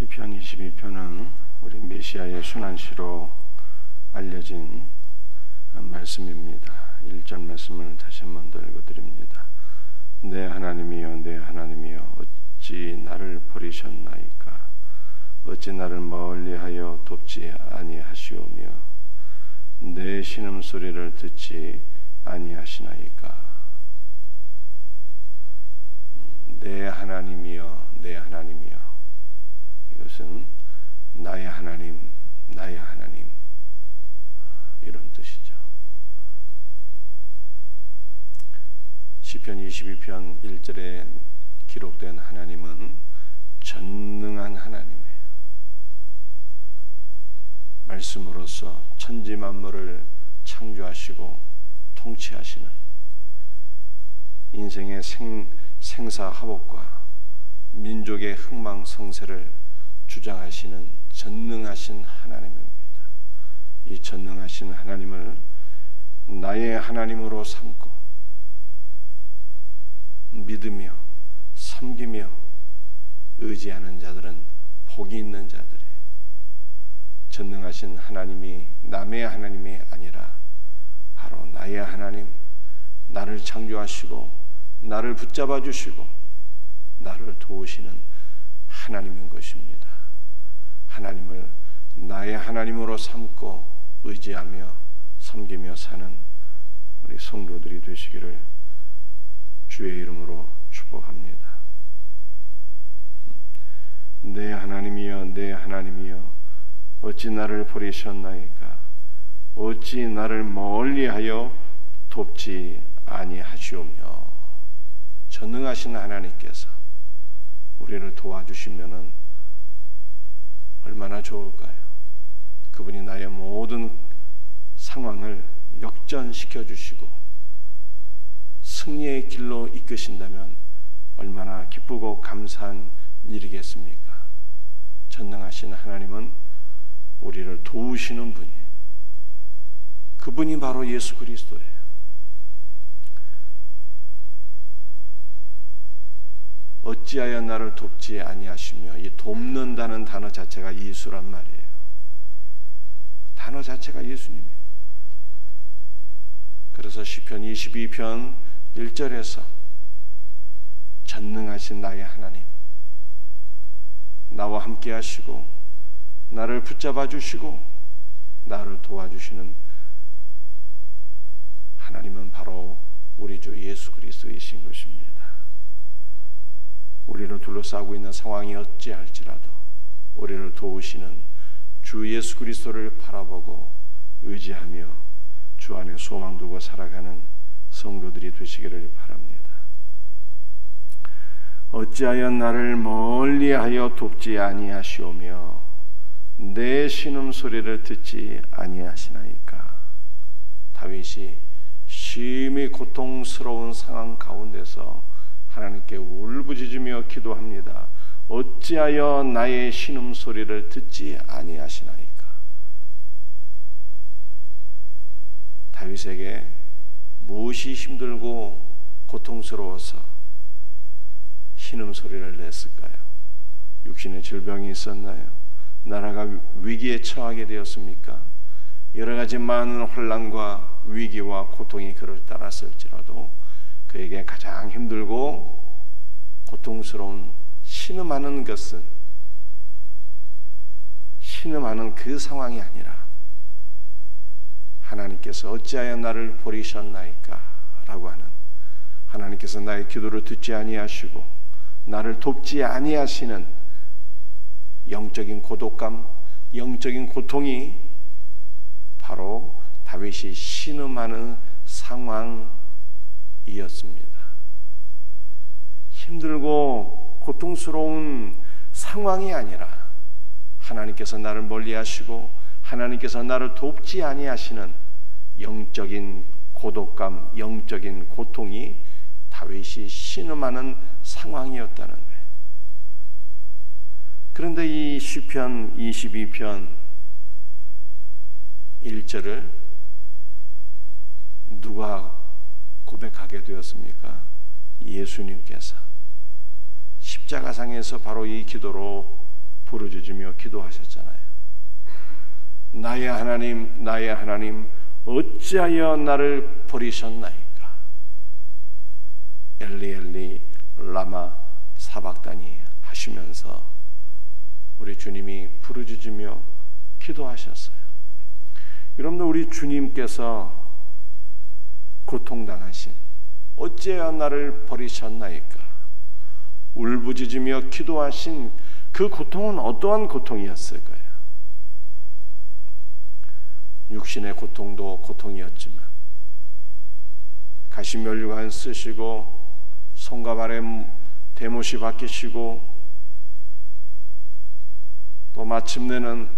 시편 22편은 우리 메시아의 순환시로 알려진 말씀입니다. 1절 말씀을 다시 한 번 더 읽어드립니다. 내 하나님이여 내 하나님이여 어찌 나를 버리셨나이까. 어찌 나를 멀리하여 돕지 아니하시오며 내 신음소리를 듣지 아니하시나이까. 내 하나님이여 내 하나님이여, 이것은 나의 하나님 나의 하나님, 이런 뜻이죠. 시편 22편 1절에 기록된 하나님은 전능한 하나님이에요. 말씀으로서 천지 만물을 창조하시고 통치하시는, 인생의 생사화복과 민족의 흥망성쇠를 주장하시는 전능하신 하나님입니다. 이 전능하신 하나님을 나의 하나님으로 삼고 믿으며 섬기며 의지하는 자들은 복이 있는 자들이에요. 전능하신 하나님이 남의 하나님이 아니라 바로 나의 하나님, 나를 창조하시고 나를 붙잡아 주시고 나를 도우시는 하나님인 것입니다. 하나님을 나의 하나님으로 삼고 의지하며 섬기며 사는 우리 성도들이 되시기를 주의 이름으로 축복합니다. 내 하나님이여 내 하나님이여 어찌 나를 버리셨나이까. 어찌 나를 멀리하여 돕지 아니하시오며. 전능하신 하나님께서 우리를 도와주시면은 얼마나 좋을까요? 그분이 나의 모든 상황을 역전시켜 주시고 승리의 길로 이끄신다면 얼마나 기쁘고 감사한 일이겠습니까? 전능하신 하나님은 우리를 도우시는 분이에요. 그분이 바로 예수 그리스도예요. 어찌하여 나를 돕지 아니하시며, 이 돕는다는 단어 자체가 예수란 말이에요. 단어 자체가 예수님이에요. 그래서 시편 22편 1절에서 전능하신 나의 하나님, 나와 함께 하시고 나를 붙잡아 주시고 나를 도와주시는 하나님은 바로 우리 주 예수 그리스도이신 것입니다. 우리를 둘러싸고 있는 상황이 어찌할지라도 우리를 도우시는 주 예수 그리스도를 바라보고 의지하며 주 안에 소망 두고 살아가는 성도들이 되시기를 바랍니다. 어찌하여 나를 멀리하여 돕지 아니하시오며 내 신음소리를 듣지 아니하시나이까. 다윗이 심히 고통스러운 상황 가운데서 하나님께 울부짖으며 기도합니다. 어찌하여 나의 신음소리를 듣지 아니하시나이까. 다윗에게 무엇이 힘들고 고통스러워서 신음소리를 냈을까요? 육신의 질병이 있었나요? 나라가 위기에 처하게 되었습니까? 여러 가지 많은 혼란과 위기와 고통이 그를 따랐을지라도 그에게 가장 힘들고 고통스러운 신음하는 것은 신음하는 그 상황이 아니라 하나님께서 어찌하여 나를 버리셨나이까 라고 하는, 하나님께서 나의 기도를 듣지 아니하시고 나를 돕지 아니하시는 영적인 고독감, 영적인 고통이 바로 다윗이 신음하는 상황이었습니다. 힘들고 고통스러운 상황이 아니라 하나님께서 나를 멀리하시고 하나님께서 나를 돕지 아니하시는 영적인 고독감, 영적인 고통이 다윗이 신음하는 상황이었다는 거예요. 그런데 이 시편 22편 1절을 누가 고백하게 되었습니까? 예수님께서 십자가상에서 바로 이 기도로 부르짖으며 기도하셨잖아요. 나의 하나님, 나의 하나님, 어찌하여 나를 버리셨나이까? 엘리 엘리 라마 사박다니 하시면서 우리 주님이 부르짖으며 기도하셨어요. 여러분들, 우리 주님께서 고통당하신 어찌하여 나를 버리셨나이까? 울부짖으며 기도하신 그 고통은 어떠한 고통이었을까요? 육신의 고통도 고통이었지만 가시면류관 쓰시고 손과 발에 대못이 박히시고 또 마침내는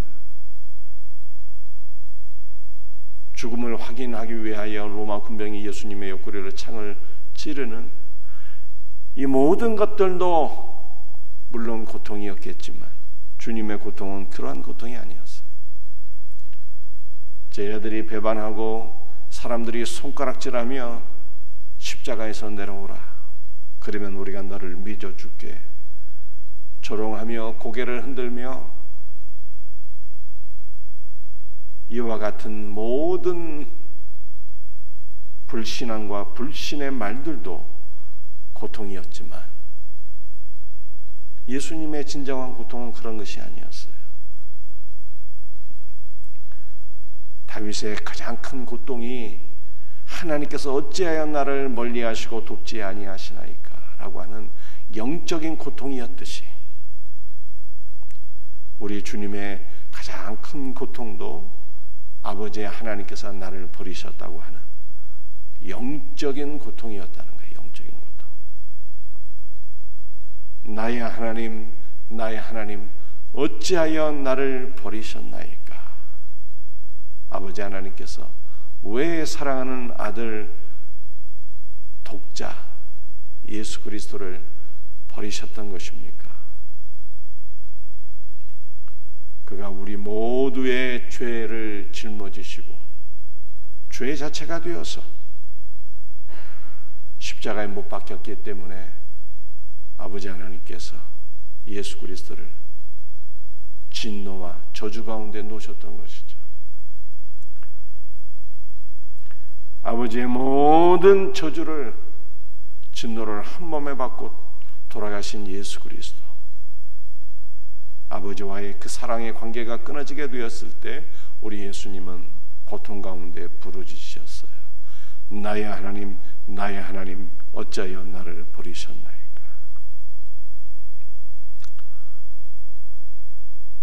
죽음을 확인하기 위하여 로마 군병이 예수님의 옆구리를 창을 찌르는 이 모든 것들도 물론 고통이었겠지만 주님의 고통은 그러한 고통이 아니었어요. 제자들이 배반하고 사람들이 손가락질하며 십자가에서 내려오라, 그러면 우리가 너를 믿어줄게, 조롱하며 고개를 흔들며 이와 같은 모든 불신앙과 불신의 말들도 고통이었지만 예수님의 진정한 고통은 그런 것이 아니었어요. 다윗의 가장 큰 고통이 하나님께서 어찌하여 나를 멀리하시고 돕지 아니하시나이까 라고 하는 영적인 고통이었듯이 우리 주님의 가장 큰 고통도 아버지 하나님께서 나를 버리셨다고 하는 영적인 고통이었다는 거예요. 영적인 고통. 나의 하나님, 나의 하나님, 어찌하여 나를 버리셨나이까? 아버지 하나님께서 왜 사랑하는 아들 독자 예수 그리스도를 버리셨던 것입니까? 그가 우리 모두의 죄를 짊어지시고 죄 자체가 되어서 십자가에 못 박혔기 때문에 아버지 하나님께서 예수 그리스도를 진노와 저주 가운데 놓으셨던 것이죠. 아버지의 모든 저주를, 진노를 한 몸에 받고 돌아가신 예수 그리스도, 아버지와의 그 사랑의 관계가 끊어지게 되었을 때 우리 예수님은 고통 가운데 부르짖으셨어요. 나의 하나님, 나의 하나님, 어찌하여 나를 버리셨나이까?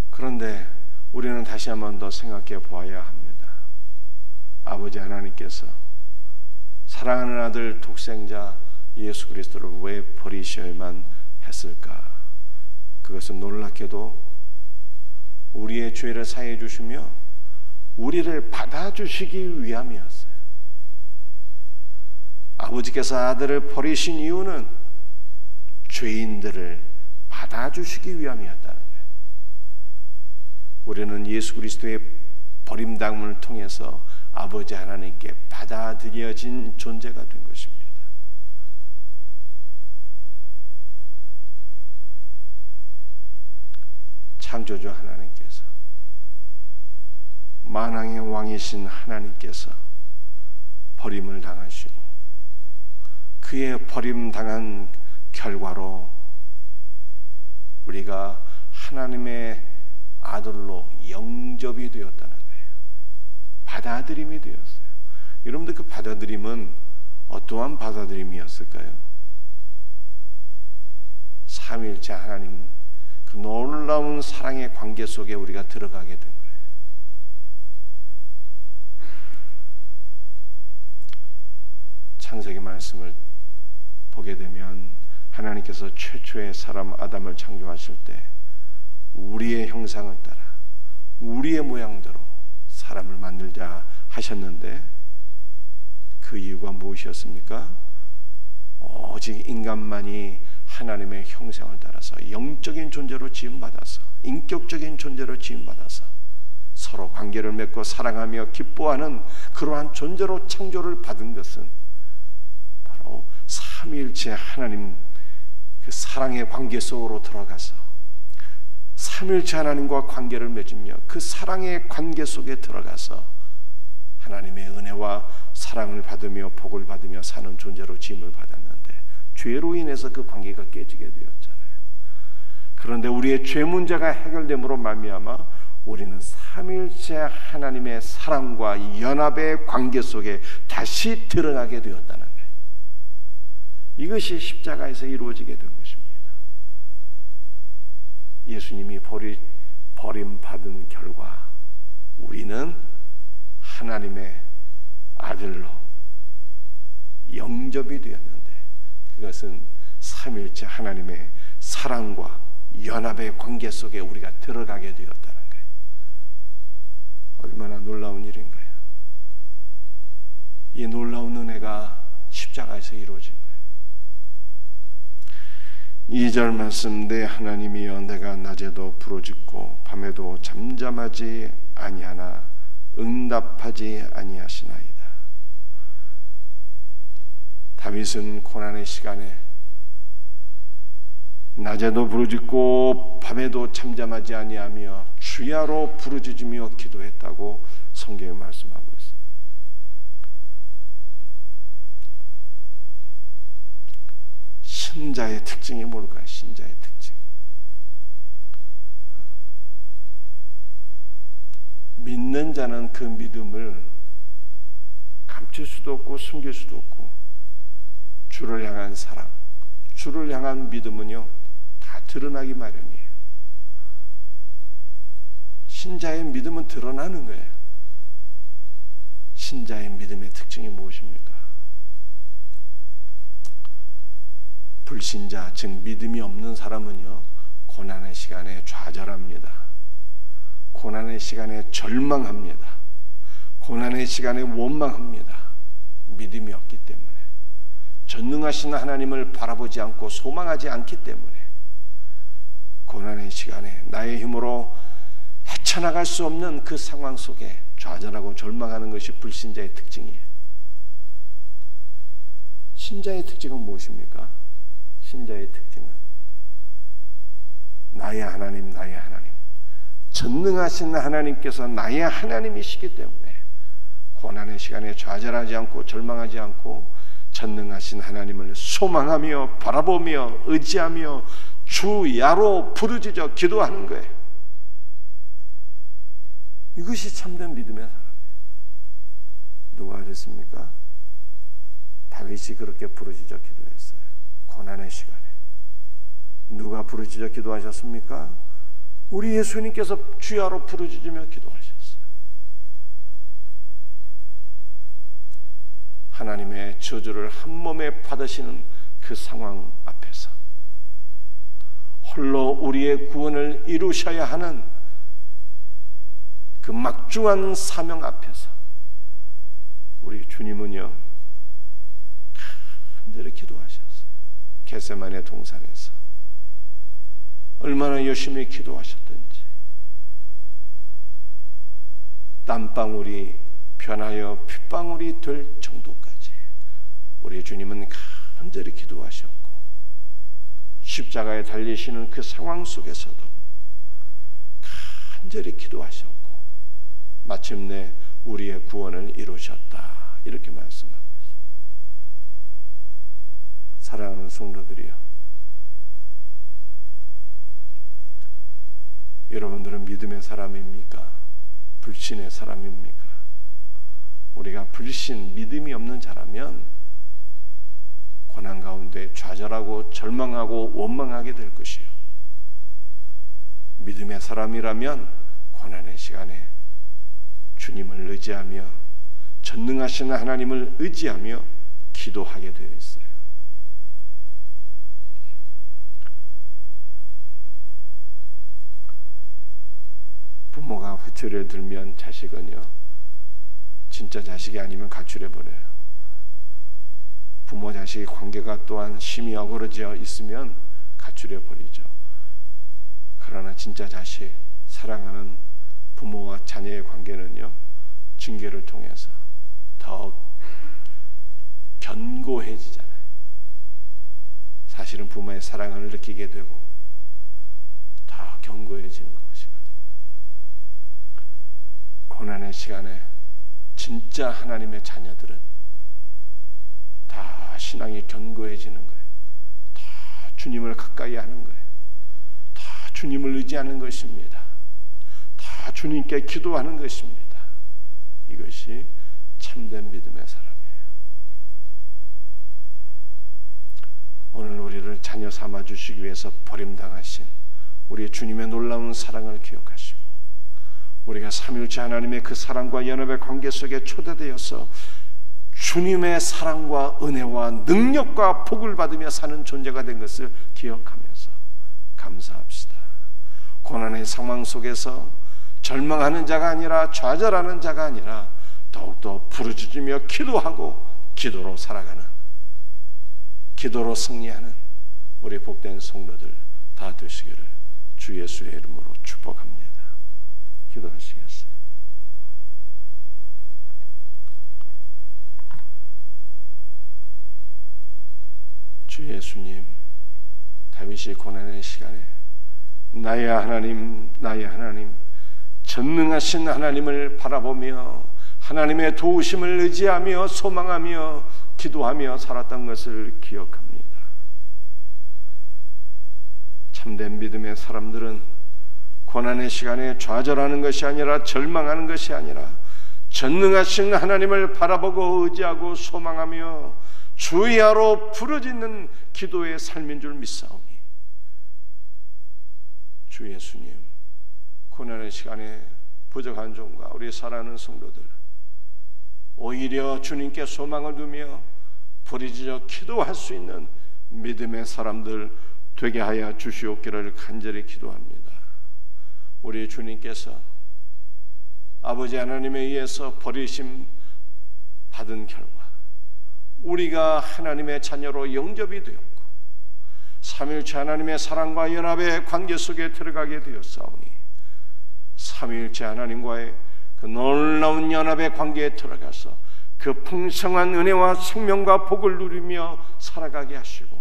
그런데 우리는 다시 한 번 더 생각해 보아야 합니다. 아버지 하나님께서 사랑하는 아들 독생자 예수 그리스도를 왜 버리셔야만 했을까? 그것은 놀랍게도 우리의 죄를 사해 주시며 우리를 받아주시기 위함이었어요. 아버지께서 아들을 버리신 이유는 죄인들을 받아주시기 위함이었다는 거예요. 우리는 예수 그리스도의 버림당을 통해서 아버지 하나님께 받아들여진 존재가 된 것입니다. 창조주 하나님께서, 만왕의 왕이신 하나님께서 버림을 당하시고 그의 버림당한 결과로 우리가 하나님의 아들로 영접이 되었다는 거예요. 받아들임이 되었어요. 여러분들, 그 받아들임은 어떠한 받아들임이었을까요? 삼위일체 하나님 그 놀라운 사랑의 관계 속에 우리가 들어가게 된 거예요. 창세기 말씀을 보게 되면 하나님께서 최초의 사람 아담을 창조하실 때 우리의 형상을 따라 우리의 모양대로 사람을 만들자 하셨는데 그 이유가 무엇이었습니까? 오직 인간만이 하나님의 형상을 따라서 영적인 존재로 지음받아서, 인격적인 존재로 지음받아서 서로 관계를 맺고 사랑하며 기뻐하는 그러한 존재로 창조를 받은 것은 바로 삼위일체 하나님 그 사랑의 관계 속으로 들어가서 삼위일체 하나님과 관계를 맺으며 그 사랑의 관계 속에 들어가서 하나님의 은혜와 사랑을 받으며 복을 받으며 사는 존재로 지음을 받았는데 죄로 인해서 그 관계가 깨지게 되었잖아요. 그런데 우리의 죄 문제가 해결됨으로 말미암아 우리는 삼위일체 하나님의 사랑과 연합의 관계 속에 다시 들어가게 되었다는 거예요. 이것이 십자가에서 이루어지게 된 것입니다. 예수님이 버림받은 결과 우리는 하나님의 아들로 영접이 되었는데 그것은 삼위일체 하나님의 사랑과 연합의 관계 속에 우리가 들어가게 되었다는 거예요. 얼마나 놀라운 일인가요? 이 놀라운 은혜가 십자가에서 이루어진 거예요. 2절 말씀, 내 하나님이여 내가 낮에도 부르짖고 밤에도 잠잠하지 아니하나 응답하지 아니하시나이다. 다윗은 고난의 시간에 낮에도 부르짖고 밤에도 잠잠하지 아니하며 주야로 부르짖으며 기도했다고 성경에 말씀하고 있어요. 신자의 특징이 뭘까요? 신자의 특징. 믿는 자는 그 믿음을 감출 수도 없고 숨길 수도 없고 주를 향한 사랑, 주를 향한 믿음은요 다 드러나기 마련이에요. 신자의 믿음은 드러나는 거예요. 신자의 믿음의 특징이 무엇입니까? 불신자, 즉 믿음이 없는 사람은요 고난의 시간에 좌절합니다. 고난의 시간에 절망합니다. 고난의 시간에 원망합니다. 믿음이 없기 때문에, 전능하신 하나님을 바라보지 않고 소망하지 않기 때문에 고난의 시간에 나의 힘으로 헤쳐나갈 수 없는 그 상황 속에 좌절하고 절망하는 것이 불신자의 특징이에요. 신자의 특징은 무엇입니까? 신자의 특징은 나의 하나님, 나의 하나님, 전능하신 하나님께서 나의 하나님이시기 때문에 고난의 시간에 좌절하지 않고 절망하지 않고 전능하신 하나님을 소망하며 바라보며 의지하며 주야로 부르짖어 기도하는 거예요. 이것이 참된 믿음의 사람이에요. 누가 그랬습니까? 다윗이 그렇게 부르짖어 기도했어요. 고난의 시간에. 누가 부르짖어 기도하셨습니까? 우리 예수님께서 주야로 부르짖으며 기도하셨어요. 하나님의 저주를 한 몸에 받으시는 그 상황 앞에서 홀로 우리의 구원을 이루셔야 하는 그 막중한 사명 앞에서 우리 주님은요 간절히 기도하셨어요. 겟세마네 동산에서 얼마나 열심히 기도하셨던지 땀방울이 변하여 핏방울이 될 정도까지 우리 주님은 간절히 기도하셨고 십자가에 달리시는 그 상황 속에서도 간절히 기도하셨고 마침내 우리의 구원을 이루셨다 이렇게 말씀하고 있습니다. 사랑하는 성도들이여, 여러분들은 믿음의 사람입니까? 불신의 사람입니까? 우리가 불신, 믿음이 없는 자라면 고난 가운데 좌절하고 절망하고 원망하게 될 것이요, 믿음의 사람이라면 고난의 시간에 주님을 의지하며 전능하신 하나님을 의지하며 기도하게 되어 있어요. 부모가 회초리를 들면 자식은요 진짜 자식이 아니면 가출해버려요. 부모 자식의 관계가 또한 심히 어그러져 있으면 가출해버리죠. 그러나 진짜 자식, 사랑하는 부모와 자녀의 관계는요 징계를 통해서 더 견고해지잖아요. 사실은 부모의 사랑을 느끼게 되고 더 견고해지는 것이거든요. 고난의 시간에 진짜 하나님의 자녀들은 다 신앙이 견고해지는 거예요. 다 주님을 가까이 하는 거예요. 다 주님을 의지하는 것입니다. 다 주님께 기도하는 것입니다. 이것이 참된 믿음의 사람이에요. 오늘 우리를 자녀 삼아 주시기 위해서 버림당하신 우리 주님의 놀라운 사랑을 기억하시고, 우리가 삼위일체 하나님의 그 사랑과 연합의 관계 속에 초대되어서 주님의 사랑과 은혜와 능력과 복을 받으며 사는 존재가 된 것을 기억하면서 감사합시다. 고난의 상황 속에서 절망하는 자가 아니라, 좌절하는 자가 아니라 더욱더 부르짖으며 기도하고 기도로 살아가는, 기도로 승리하는 우리 복된 성도들 다 되시기를 주 예수의 이름으로 축복합니다. 기도하시겠어요? 주 예수님, 다윗이 고난의 시간에 나의 하나님, 나의 하나님, 전능하신 하나님을 바라보며 하나님의 도우심을 의지하며 소망하며 기도하며 살았던 것을 기억합니다. 참된 믿음의 사람들은 고난의 시간에 좌절하는 것이 아니라, 절망하는 것이 아니라 전능하신 하나님을 바라보고 의지하고 소망하며 주야로 부르짖는 기도의 삶인 줄 믿사오니, 주 예수님, 고난의 시간에 부족한 종과 우리 사랑하는 성도들, 오히려 주님께 소망을 두며 부르짖어 기도할 수 있는 믿음의 사람들 되게 하여 주시옵기를 간절히 기도합니다. 우리 주님께서 아버지 하나님에 의해서 버리심 받은 결과 우리가 하나님의 자녀로 영접이 되었고, 삼위일체 하나님의 사랑과 연합의 관계 속에 들어가게 되었사오니, 삼위일체 하나님과의 그 놀라운 연합의 관계에 들어가서 그 풍성한 은혜와 생명과 복을 누리며 살아가게 하시고,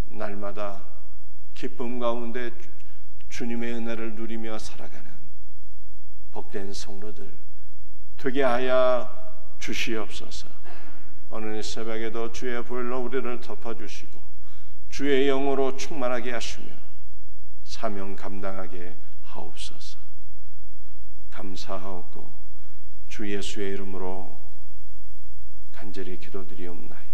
날마다 기쁨 가운데 주님의 은혜를 누리며 살아가는 복된 성도들 되게 하여 주시옵소서. 오늘 새벽에도 주의 보혈로 우리를 덮어주시고 주의 영으로 충만하게 하시며 사명 감당하게 하옵소서. 감사하옵고 주 예수의 이름으로 간절히 기도드리옵나이다.